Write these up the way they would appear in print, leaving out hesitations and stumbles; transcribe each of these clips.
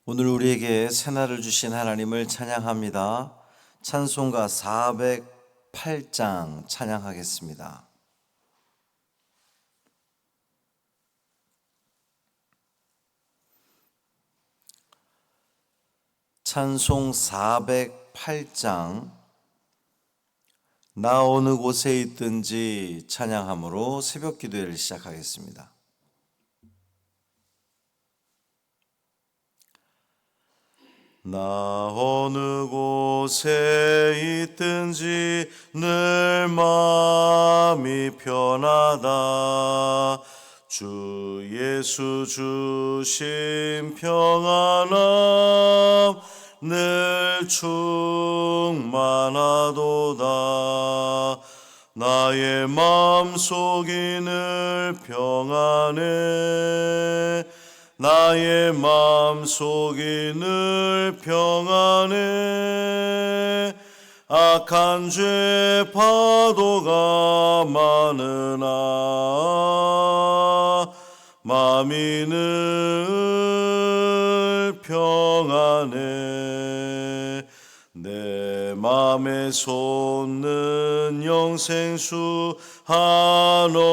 오늘 우리에게 새날을 주신 하나님을 찬양합니다. 찬송가 408장 찬양하겠습니다. 찬송 408장 나 어느 곳에 있든지 찬양함으로 새벽 기도회를 시작하겠습니다. 나 어느 곳에 있든지 늘 마음이 편하다. 주 예수 주신 평안함 늘 충만하도다. 나의 마음속이 늘 평안해. 나의 마음속이 늘 평안해. 악한 죄 파도가 많으나 마음이 늘 평안해. 내 맘에 솟는 영생수 한없이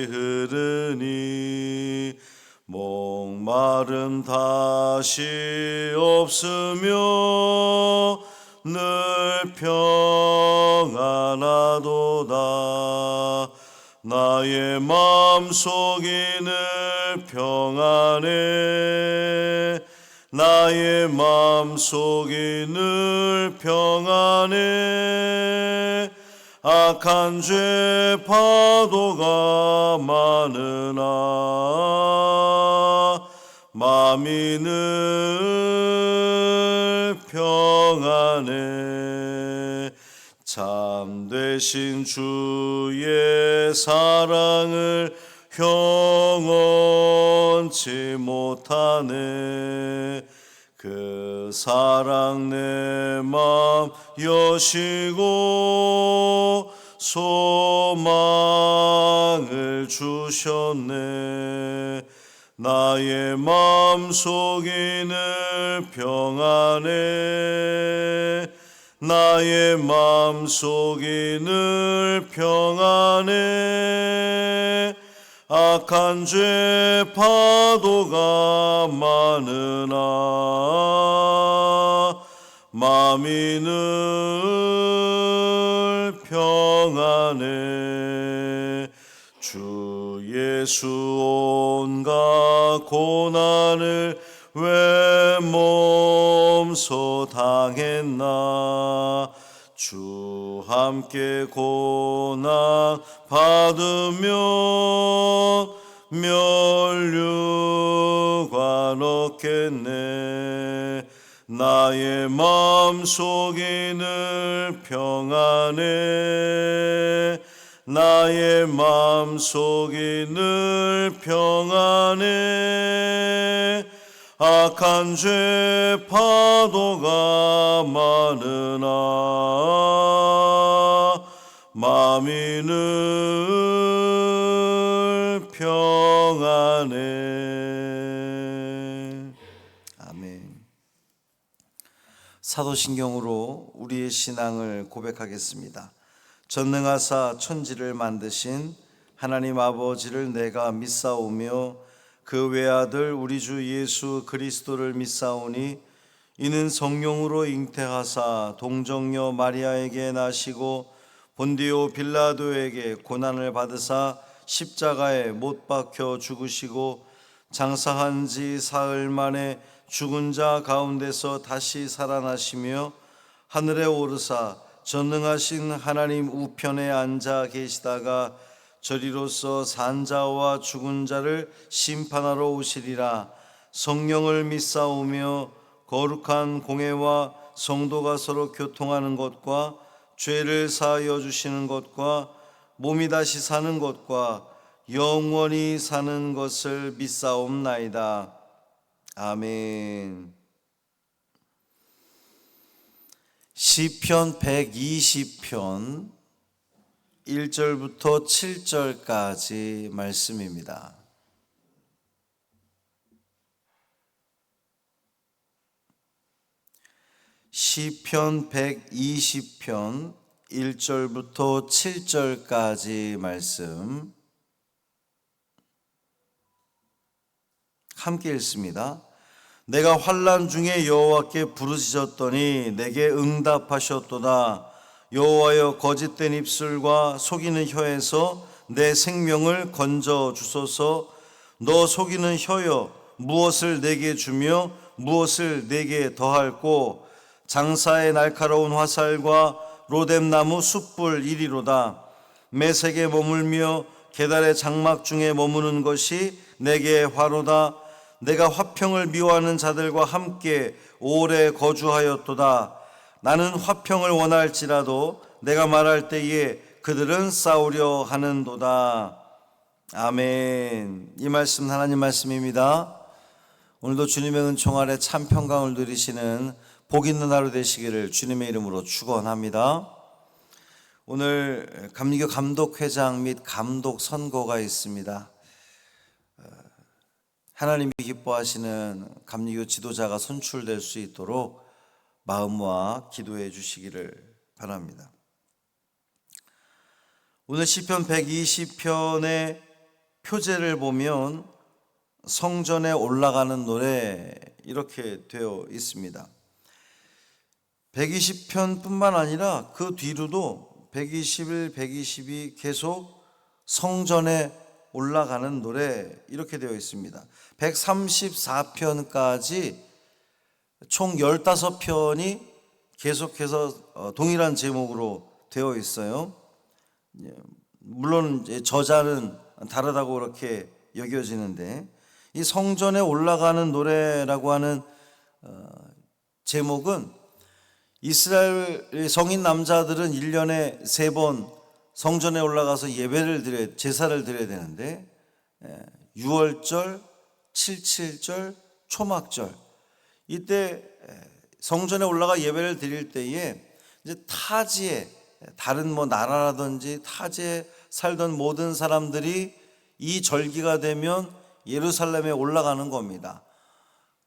흐르니 목마름 다시 없으며 늘 평안하도다. 나의 마음속이 늘 평안해. 나의 마음속이 늘 평안해. 악한 죄 파도가 많으나 마음이 늘 평안해. 참되신 주의 사랑을 형언치 못하네. 그 사랑 내 맘 여시고 소망을 주셨네. 나의 마음속이 늘 평안해. 나의 마음속이 늘 평안해. 악한 죄 파도가 많으나 마음이 늘 평안해. 주 예수 온갖 고난을 왜 몸소 당했나. 주 함께 고난 받으면 면류관 얻겠네. 나의 마음속이 늘 평안해. 나의 마음속이 늘 평안해. 악한 죄 파도가 많으나 마음이 늘 평안해. 아멘. 사도신경으로 우리의 신앙을 고백하겠습니다. 전능하사 천지를 만드신 하나님 아버지를 내가 믿사오며 그 외아들 우리 주 예수 그리스도를 믿사오니 이는 성령으로 잉태하사 동정녀 마리아에게 나시고 본디오 빌라도에게 고난을 받으사 십자가에 못 박혀 죽으시고 장사한 지 사흘 만에 죽은 자 가운데서 다시 살아나시며 하늘에 오르사 전능하신 하나님 우편에 앉아 계시다가 저리로서 산 자와 죽은 자를 심판하러 오시리라. 성령을 믿사오며 거룩한 공회와 성도가 서로 교통하는 것과 죄를 사하여 주시는 것과 몸이 다시 사는 것과 영원히 사는 것을 믿사옵나이다. 아멘. 시편 120편 1절부터 7절까지 말씀입니다. 시편 120편 1절부터 7절까지 말씀 함께 읽습니다. 내가 환난 중에 여호와께 부르짖었더니 내게 응답하셨도다. 여호와여, 거짓된 입술과 속이는 혀에서 내 생명을 건져 주소서. 너 속이는 혀여, 무엇을 내게 주며 무엇을 내게 더할꼬. 장사의 날카로운 화살과 로뎀나무 숯불 이리로다. 메색에 머물며 계달의 장막 중에 머무는 것이 내게 화로다. 내가 화평을 미워하는 자들과 함께 오래 거주하였도다. 나는 화평을 원할지라도 내가 말할 때에 그들은 싸우려 하는도다. 아멘. 이 말씀 하나님 말씀입니다. 오늘도 주님의 은총 아래 참 평강을 누리시는 복 있는 하루 되시기를 주님의 이름으로 축원합니다. 오늘 감리교 감독회장 및 감독 선거가 있습니다. 하나님이 기뻐하시는 감리교 지도자가 선출될 수 있도록 마음과 기도해 주시기를 바랍니다. 오늘 시편 120편의 표제를 보면 성전에 올라가는 노래 이렇게 되어 있습니다. 120편뿐만 아니라 그 뒤로도 121, 122 계속 성전에 올라가는 노래 이렇게 되어 있습니다. 134편까지 총 15편이 계속해서 동일한 제목으로 되어 있어요. 물론 저자는 다르다고 그렇게 여겨지는데, 이 성전에 올라가는 노래라고 하는 제목은 이스라엘 성인 남자들은 1년에 3번 성전에 올라가서 제사를 드려야 되는데, 6월절, 77절, 초막절 이때 성전에 올라가 예배를 드릴 때에 이제 타지에 다른 나라라든지 타지에 살던 모든 사람들이 이 절기가 되면 예루살렘에 올라가는 겁니다.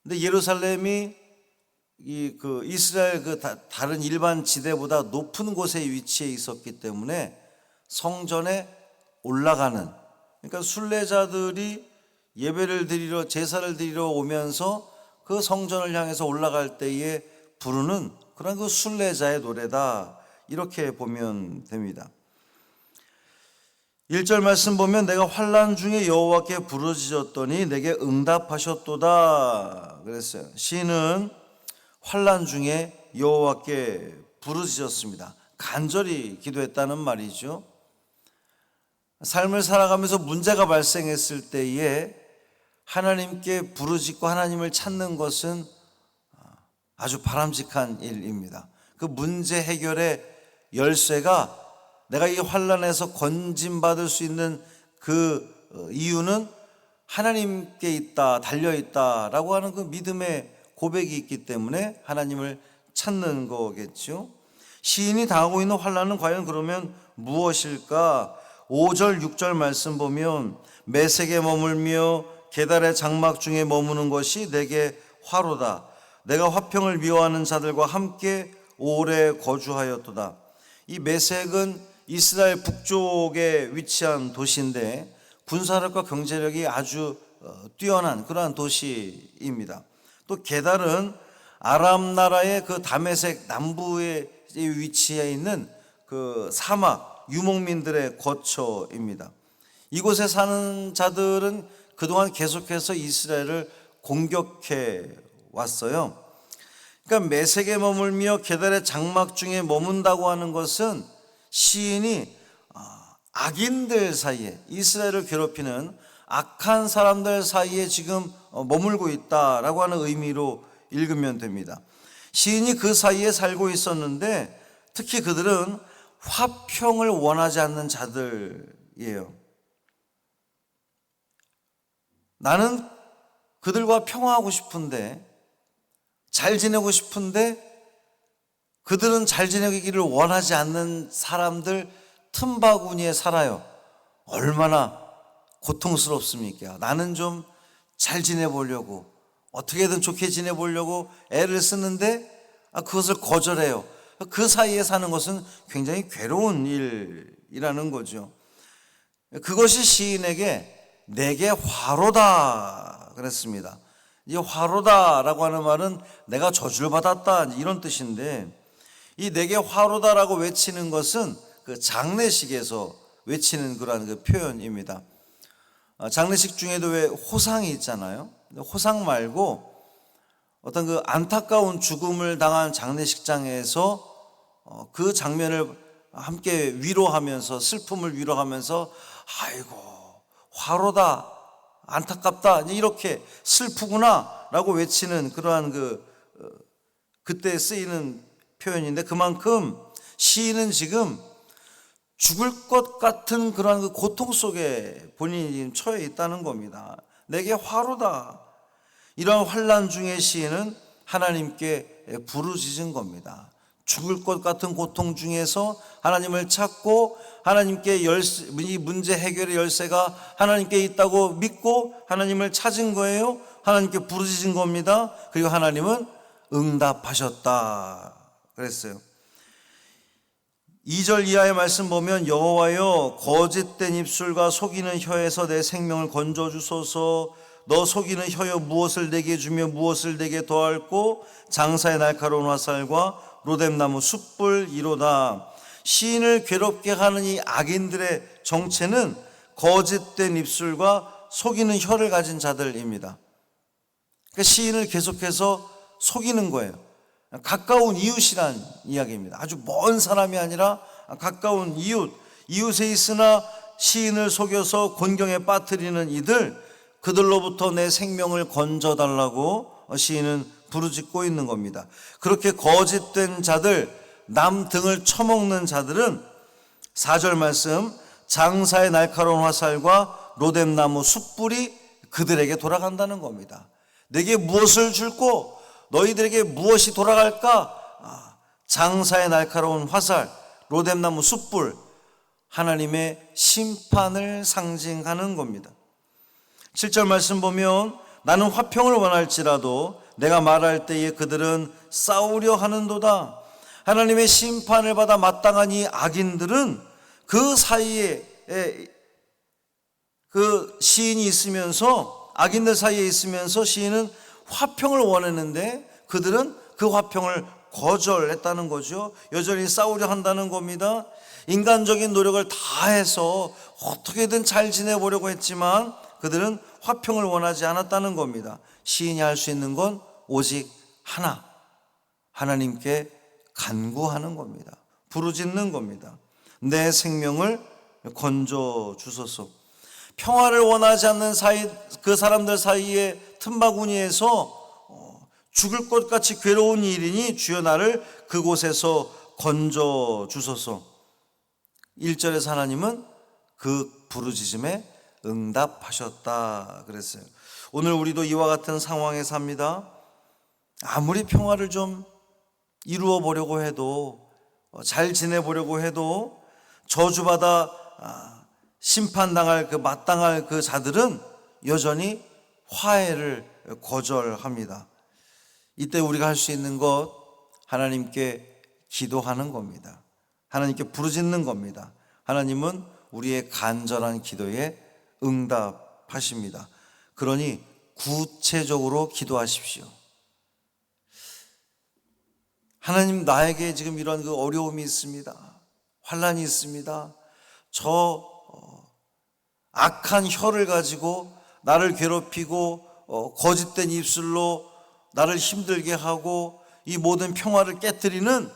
근데 예루살렘이 이스라엘 다른 일반 지대보다 높은 곳에 위치해 있었기 때문에 성전에 올라가는, 그러니까 순례자들이 예배를 드리러 제사를 드리러 오면서 그 성전을 향해서 올라갈 때에 부르는 그런 그 순례자의 노래다, 이렇게 보면 됩니다. 1절 말씀 보면 내가 환난 중에 여호와께 부르짖었더니 내게 응답하셨도다 그랬어요. 시인은 환난 중에 여호와께 부르짖었습니다. 간절히 기도했다는 말이죠. 삶을 살아가면서 문제가 발생했을 때에 하나님께 부르짖고 하나님을 찾는 것은 아주 바람직한 일입니다. 그 문제 해결의 열쇠가 내가 이 환난에서 건짐받을 수 있는 그 이유는 하나님께 있다, 달려있다라고 하는 그 믿음의 고백이 있기 때문에 하나님을 찾는 거겠죠. 시인이 당하고 있는 환난은 과연 그러면 무엇일까? 5절, 6절 말씀 보면 메색에 머물며 계달의 장막 중에 머무는 것이 내게 화로다. 내가 화평을 미워하는 자들과 함께 오래 거주하였도다. 이 메색은 이스라엘 북쪽에 위치한 도시인데 군사력과 경제력이 아주 뛰어난 그러한 도시입니다. 또 게달은 아람 나라의 그 다메섹 남부에 위치해 있는 그 사막 유목민들의 거처입니다. 이곳에 사는 자들은 그동안 계속해서 이스라엘을 공격해 왔어요. 그러니까 메색에 머물며 게달의 장막 중에 머문다고 하는 것은 시인이 악인들 사이에, 이스라엘을 괴롭히는 악한 사람들 사이에 지금 머물고 있다라고 하는 의미로 읽으면 됩니다. 시인이 그 사이에 살고 있었는데 특히 그들은 화평을 원하지 않는 자들이에요. 나는 그들과 평화하고 싶은데, 잘 지내고 싶은데 그들은 잘 지내기를 원하지 않는 사람들 틈바구니에 살아요. 얼마나 고통스럽습니까? 나는 좀 잘 지내보려고, 어떻게든 좋게 지내보려고 애를 쓰는데 그것을 거절해요. 그 사이에 사는 것은 굉장히 괴로운 일이라는 거죠. 그것이 시인에게 내게 화로다 그랬습니다. 이 화로다라고 하는 말은 내가 저주를 받았다 이런 뜻인데, 이 내게 화로다라고 외치는 것은 그 장례식에서 외치는 그러한 그 표현입니다. 장례식 중에도 왜 호상이 있잖아요. 호상 말고 어떤 그 안타까운 죽음을 당한 장례식장에서 그 장면을 함께 위로하면서, 슬픔을 위로하면서 아이고 화로다, 안타깝다, 이렇게 슬프구나 라고 외치는 그러한 그때 쓰이는 표현인데, 그만큼 시인은 지금 죽을 것 같은 그러한 그 고통 속에 본인이 지금 처해 있다는 겁니다. 내게 화로다. 이런 환난 중에 시인은 하나님께 부르짖은 겁니다. 죽을 것 같은 고통 중에서 하나님을 찾고, 하나님께 이 문제 해결의 열쇠가 하나님께 있다고 믿고 하나님을 찾은 거예요. 하나님께 부르짖은 겁니다. 그리고 하나님은 응답하셨다 그랬어요. 2절 이하의 말씀 보면, 여호와여 거짓된 입술과 속이는 혀에서 내 생명을 건져주소서. 너 속이는 혀여 무엇을 내게 주며 무엇을 내게 더할꼬. 장사의 날카로운 화살과 로뎀나무 숯불이로다. 시인을 괴롭게 하는 이 악인들의 정체는 거짓된 입술과 속이는 혀를 가진 자들입니다. 그러니까 시인을 계속해서 속이는 거예요. 가까운 이웃이란 이야기입니다. 아주 먼 사람이 아니라 가까운 이웃에 있으나 시인을 속여서 곤경에 빠뜨리는 이들, 그들로부터 내 생명을 건져달라고 시인은 부르짖고 있는 겁니다. 그렇게 거짓된 자들, 남 등을 쳐먹는 자들은 4절 말씀, 장사의 날카로운 화살과 로뎀나무 숯불이 그들에게 돌아간다는 겁니다. 내게 무엇을 줄꼬? 너희들에게 무엇이 돌아갈까? 장사의 날카로운 화살, 로뎀나무 숯불, 하나님의 심판을 상징하는 겁니다. 7절 말씀 보면, 나는 화평을 원할지라도 내가 말할 때에 그들은 싸우려 하는도다. 하나님의 심판을 받아 마땅한 이 악인들은 그 사이에 그 시인이 있으면서, 악인들 사이에 있으면서 시인은 화평을 원했는데 그들은 그 화평을 거절했다는 거죠. 여전히 싸우려 한다는 겁니다. 인간적인 노력을 다해서 어떻게든 잘 지내보려고 했지만 그들은 화평을 원하지 않았다는 겁니다. 시인이 할 수 있는 건 오직 하나, 하나님께 간구하는 겁니다. 부르짖는 겁니다. 내 생명을 건져 주소서. 평화를 원하지 않는 그 사람들 사이에 틈바구니에서 죽을 것 같이 괴로운 일이니 주여 나를 그곳에서 건져 주소서. 1절에서 하나님은 그 부르짖음에 응답하셨다 그랬어요. 오늘 우리도 이와 같은 상황에 삽니다. 아무리 평화를 좀 이루어 보려고 해도, 잘 지내보려고 해도 저주받아 심판당할 마땅할 그 자들은 여전히 화해를 거절합니다. 이때 우리가 할 수 있는 것, 하나님께 기도하는 겁니다. 하나님께 부르짖는 겁니다. 하나님은 우리의 간절한 기도에 응답하십니다. 그러니 구체적으로 기도하십시오. 하나님, 나에게 지금 이런 그 어려움이 있습니다. 환난이 있습니다. 저 악한 혀를 가지고 나를 괴롭히고 거짓된 입술로 나를 힘들게 하고 이 모든 평화를 깨뜨리는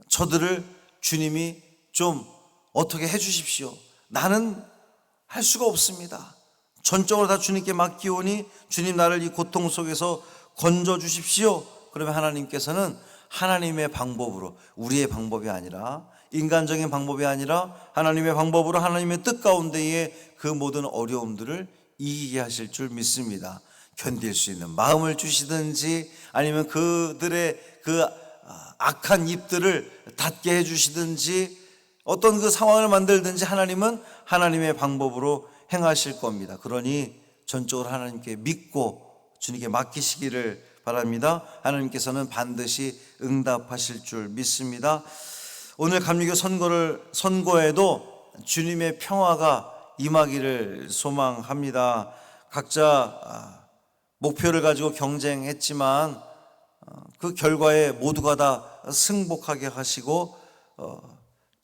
저들을 주님이 좀 어떻게 해 주십시오. 나는 할 수가 없습니다. 전적으로 다 주님께 맡기오니 주님 나를 이 고통 속에서 건져 주십시오. 그러면 하나님께서는 하나님의 방법으로, 우리의 방법이 아니라, 인간적인 방법이 아니라 하나님의 방법으로 하나님의 뜻 가운데에 그 모든 어려움들을 이기게 하실 줄 믿습니다. 견딜 수 있는 마음을 주시든지 아니면 그들의 그 악한 입들을 닫게 해주시든지 어떤 그 상황을 만들든지 하나님은 하나님의 방법으로 행하실 겁니다. 그러니 전적으로 하나님께 믿고 주님께 맡기시기를 바랍니다. 하나님께서는 반드시 응답하실 줄 믿습니다. 오늘 감리교 선거에도 주님의 평화가 임하기를 소망합니다. 각자 목표를 가지고 경쟁했지만 그 결과에 모두가 다 승복하게 하시고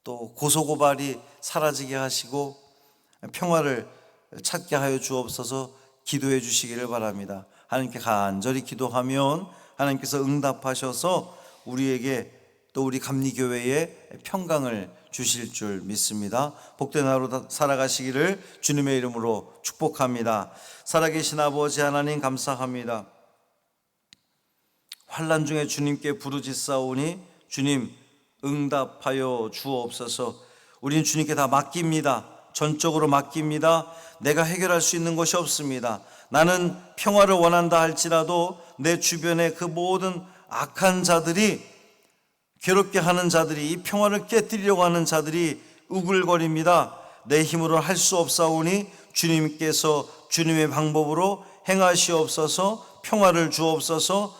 또 고소고발이 사라지게 하시고 평화를 찾게 하여 주옵소서. 기도해 주시기를 바랍니다. 하나님께 간절히 기도하면 하나님께서 응답하셔서 우리에게 또 우리 감리교회에 평강을 주실 줄 믿습니다. 복된 하루 살아가시기를 주님의 이름으로 축복합니다. 살아계신 아버지 하나님 감사합니다. 환난 중에 주님께 부르짖사오니 주님 응답하여 주옵소서. 우리는 주님께 다 맡깁니다. 전적으로 맡깁니다. 내가 해결할 수 있는 것이 없습니다. 나는 평화를 원한다 할지라도 내 주변에 그 모든 악한 자들이, 괴롭게 하는 자들이, 이 평화를 깨뜨리려고 하는 자들이 우글거립니다. 내 힘으로 할 수 없사오니 주님께서 주님의 방법으로 행하시옵소서. 평화를 주옵소서.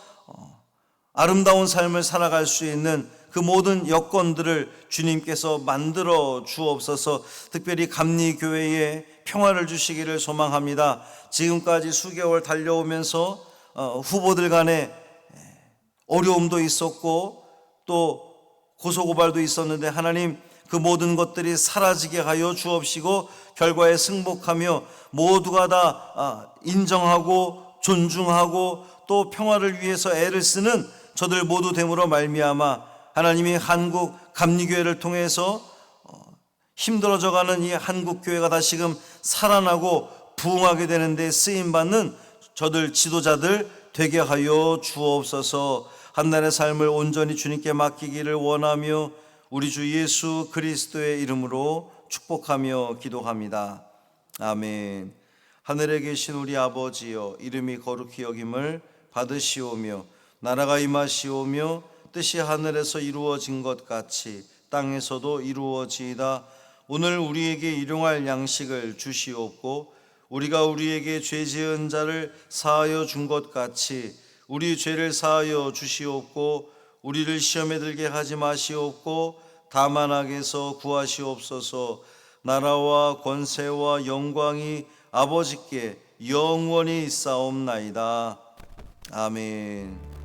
아름다운 삶을 살아갈 수 있는 그 모든 여건들을 주님께서 만들어 주옵소서. 특별히 감리교회에 평화를 주시기를 소망합니다. 지금까지 수개월 달려오면서 후보들 간에 어려움도 있었고 또 고소고발도 있었는데 하나님 그 모든 것들이 사라지게 하여 주옵시고 결과에 승복하며 모두가 다 인정하고 존중하고 또 평화를 위해서 애를 쓰는 저들 모두 됨으로 말미암아 하나님이 한국 감리교회를 통해서 힘들어져가는 이 한국교회가 다시금 살아나고 부흥하게 되는데 쓰임받는 저들 지도자들 되게 하여 주옵소서. 한날의 삶을 온전히 주님께 맡기기를 원하며 우리 주 예수 그리스도의 이름으로 축복하며 기도합니다. 아멘. 하늘에 계신 우리 아버지여, 이름이 거룩히 여김을 받으시오며 나라가 임하시오며 뜻이 하늘에서 이루어진 것 같이 땅에서도 이루어지이다. 오늘 우리에게 일용할 양식을 주시옵고 우리가 우리에게 죄 지은 자를 사하여 준 것 같이 우리 죄를 사하여 주시옵고 우리를 시험에 들게 하지 마시옵고 다만 악에서 구하시옵소서. 나라와 권세와 영광이 아버지께 영원히 있사옵나이다. 아멘.